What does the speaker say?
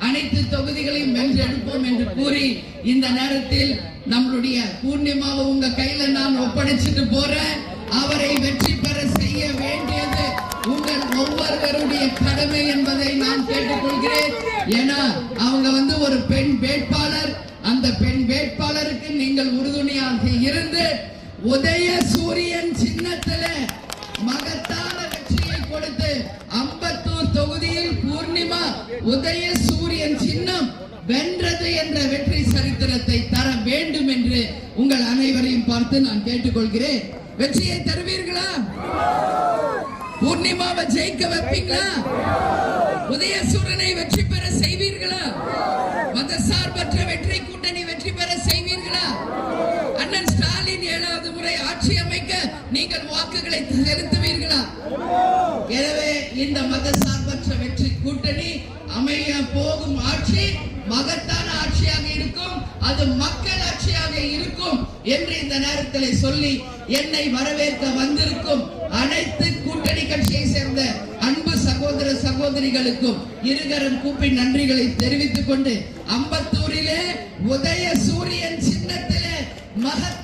அனைத்து தொகுதிகளையும் வென்றெடுப்போம் என்று கூறி இந்த நேரத்தில் நம்மளுடைய பூர்ணிமாவை உங்க கையில நான் ஒப்படைச்சிட்டு போறேன். அவரை வெற்றி பெற செய்ய வேண்டியது உங்கள் ஒவ்வொருவருடைய கடமை என்பதை நான் கேட்டுக்கொள்கிறேன். ஏன்னா அவங்க ஒரு பெண் வேட்பாளர். அந்த பெண் வேட்பாளருக்கு நீங்கள் உறுதுணையாக இருந்து உதய சூரியன் சின்னத்திலே மகத்தான வெற்றியை கொடுத்து அம்பத்தூர் தொகுதியில் பூர்ணிமா உதய சூரியன் சின்னம் வென்றது என்ற வெற்றி சரித்திரத்தை தர வேண்டும் என்று உங்கள் அனைவரையும் பார்த்து நான் கேட்டுக்கொள்கிறேன். வெற்றியை தருவீர்களா? பூர்ணிமாவை ஜெயிக்க வைப்பீங்களா? உதயசூரனை வெற்றி பெற செய்வீர்களா? மதசார்பற்ற வெற்றி கூட்டணி வெற்றி பெற செய்வீர்களா? அண்ணன் ஸ்டாலின் 7வது முறை ஆட்சி அமைக்க நீங்கள் வாக்குகளை செலுத்துவீர்களா? எனவே இந்த மதசார்பற்ற வெற்றி கூட்டணி அமைய போகும் ஆட்சி மகத்தான ஆட்சியாக இருக்கும். அது மக்கள் ஆட்சியாக இருக்கும் என்று இந்த நேரத்தில் சொல்லி என்னை வரவேற்க வந்திருக்கும் அனைத்து கூட்டணி கட்சியை சேர்ந்த அன்பு சகோதர சகோதரிகளுக்கும் இருகரம் கூப்பி நன்றிகளை தெரிவித்துக் கொண்டு அம்பத்தூரிலே உதய சூரியன் சின்னத்திலே மகத்தான